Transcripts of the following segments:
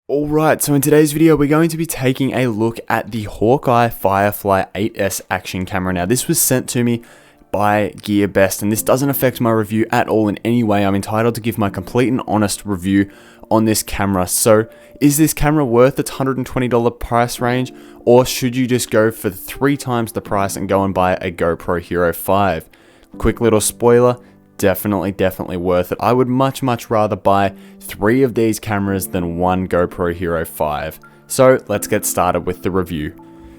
Alright, so in today's video we're going to be taking a look at the Hawkeye Firefly 8S action camera. Now this was sent to me by GearBest and this doesn't affect my review at all in any way. I'm entitled to give my complete and honest review on this camera. So is this camera worth its $120 price range, or should you just go for 3 times the price and go and buy a GoPro Hero 5? Quick little spoiler, definitely worth it. I would much rather buy 3 of these cameras than 1 GoPro Hero 5. So let's get started with the review.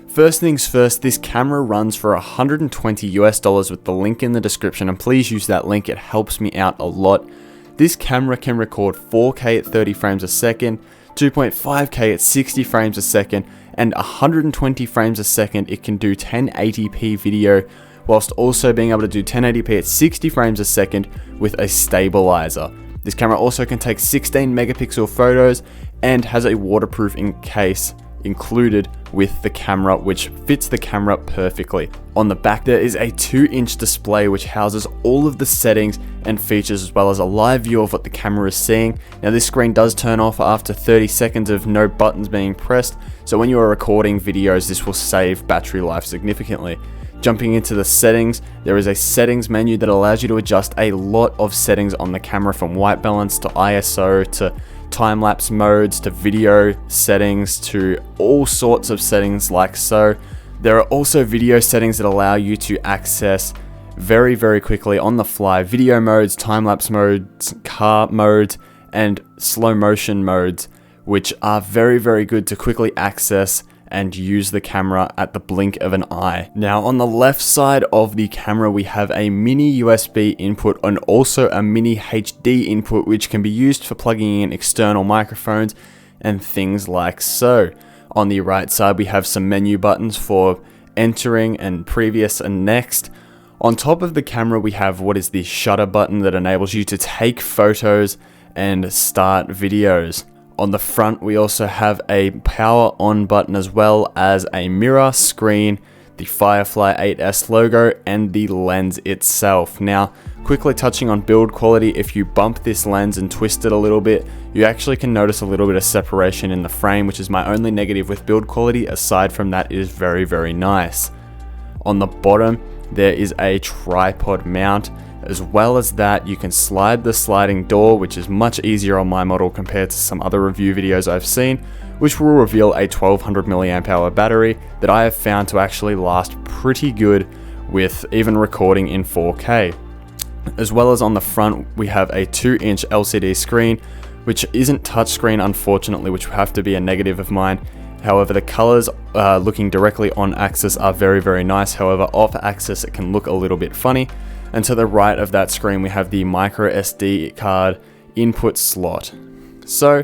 First things first, this camera runs for $120 with the link in the description, and please use that link, it helps me out a lot. This camera can record 4K at 30 frames a second, 2.5K at 60 frames a second, and 120 frames a second. It can do 1080p video, whilst also being able to do 1080p at 60 frames a second with a stabilizer. This camera also can take 16 megapixel photos and has a waterproof case included with the camera, which fits the camera perfectly. On the back there is a 2-inch display which houses all of the settings and features, as well as a live view of what the camera is seeing. Now this screen does turn off after 30 seconds of no buttons being pressed, so when you are recording videos this will save battery life significantly. Jumping into the settings, there is a settings menu that allows you to adjust a lot of settings on the camera, from white balance to ISO to time-lapse modes to video settings to all sorts of settings like so. There are also video settings that allow you to access very quickly on the fly video modes, time-lapse modes, car modes, and slow motion modes, which are very good to quickly access and use the camera at the blink of an eye. Now on the left side of the camera we have a mini USB input and also a mini HD input, which can be used for plugging in external microphones and things like so. On the right side we have some menu buttons for entering and previous and next. On top of the camera we have what is the shutter button that enables you to take photos and start videos. On the front we also have a power on button, as well as a mirror, screen, the Firefly 8S logo, and the lens itself. Now quickly touching on build quality, if you bump this lens and twist it a little bit, you actually can notice a little bit of separation in the frame, which is my only negative with build quality. Aside from that, it is very nice. On the bottom there is a tripod mount. As well as that, you can slide the sliding door, which is much easier on my model compared to some other review videos I've seen, which will reveal a 1200 mAh battery that I have found to actually last pretty good with even recording in 4K. As well as on the front, we have a 2-inch LCD screen, which isn't touchscreen unfortunately, which will have to be a negative of mine. However, the colors looking directly on axis are very nice. However, off axis it can look a little bit funny. And to the right of that screen we have the micro SD card input slot. So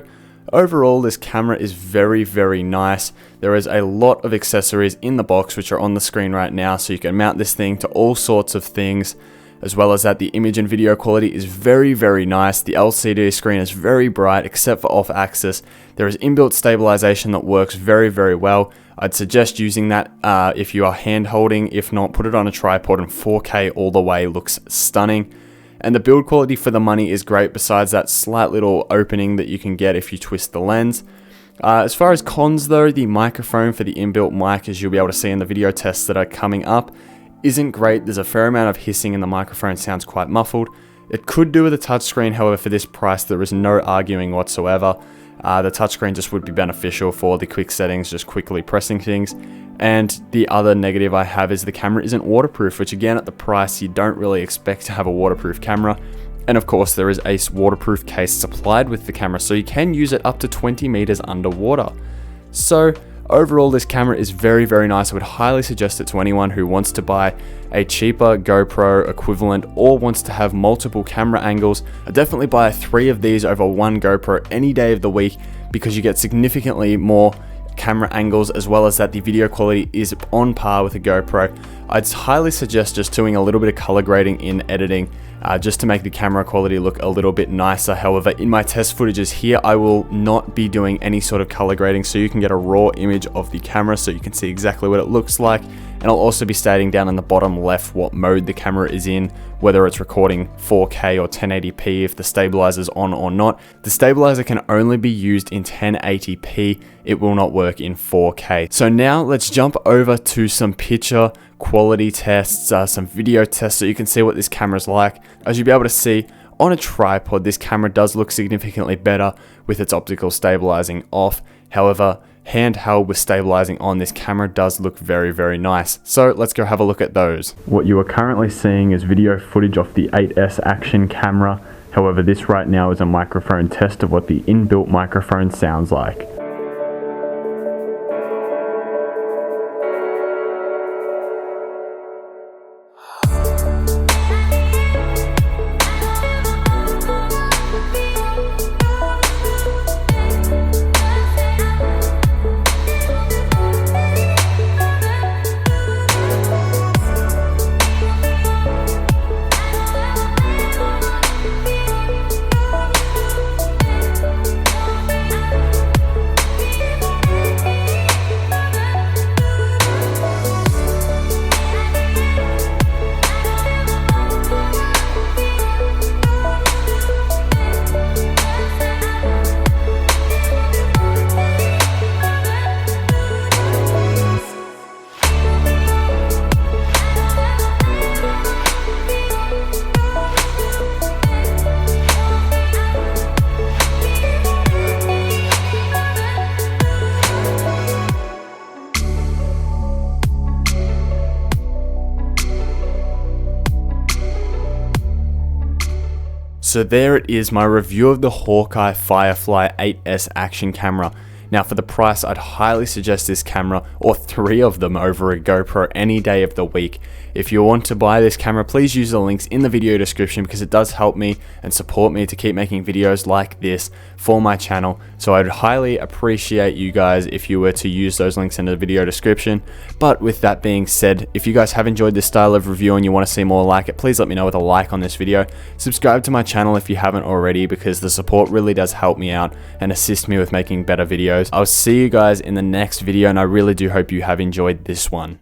overall this camera is very nice. There is a lot of accessories in the box which are on the screen right now, so you can mount this thing to all sorts of things. As well as that, the image and video quality is very nice. The LCD screen is very bright except for off axis. There is inbuilt stabilization that works very well. I'd suggest using that if you are hand holding. If not, put it on a tripod, and 4K all the way looks stunning. And the build quality for the money is great, besides that slight little opening that you can get if you twist the lens. As far as cons though, the microphone for the inbuilt mic, as you'll be able to see in the video tests that are coming up, isn't great. There's a fair amount of hissing and the microphone sounds quite muffled. It could do with a touchscreen, however for this price there is no arguing whatsoever. The touchscreen just would be beneficial for the quick settings, just quickly pressing things. And the other negative I have is the camera isn't waterproof, which again at the price you don't really expect to have a waterproof camera. And of course there is a waterproof case supplied with the camera, so you can use it up to 20 meters underwater. So overall this camera is very nice. I would highly suggest it to anyone who wants to buy a cheaper GoPro equivalent or wants to have multiple camera angles. I'd definitely buy 3 of these over 1 GoPro any day of the week, because you get significantly more camera angles, as well as that the video quality is on par with a GoPro. I'd highly suggest just doing a little bit of color grading in editing, just to make the camera quality look a little bit nicer. However, in my test footages here, I will not be doing any sort of color grading, so you can get a raw image of the camera so you can see exactly what it looks like and I'll also be stating down in the bottom left what mode the camera is in, whether it's recording 4K or 1080p, if the stabilizer's on or not. The stabilizer can only be used in 1080p, it will not work in 4K. So now let's jump over to some picture quality tests, some video tests, so you can see what this camera's like. As you'll be able to see, on a tripod, this camera does look significantly better with its optical stabilizing off. However, handheld with stabilizing on, this camera does look very, very nice. So let's go have a look at those. What you are currently seeing is video footage off the 8S action camera. However, this right now is a microphone test of what the inbuilt microphone sounds like. So there it is, my review of the Hawkeye Firefly 8S action camera. Now for the price, I'd highly suggest this camera, or 3 of them, over a GoPro any day of the week. If you want to buy this camera, please use the links in the video description because it does help me and support me to keep making videos like this for my channel. So I'd highly appreciate you guys if you were to use those links in the video description. But with that being said, if you guys have enjoyed this style of review and you want to see more like it, please let me know with a like on this video. Subscribe to my channel if you haven't already, because the support really does help me out and assist me with making better videos. I'll see you guys in the next video, and I really do hope you have enjoyed this one.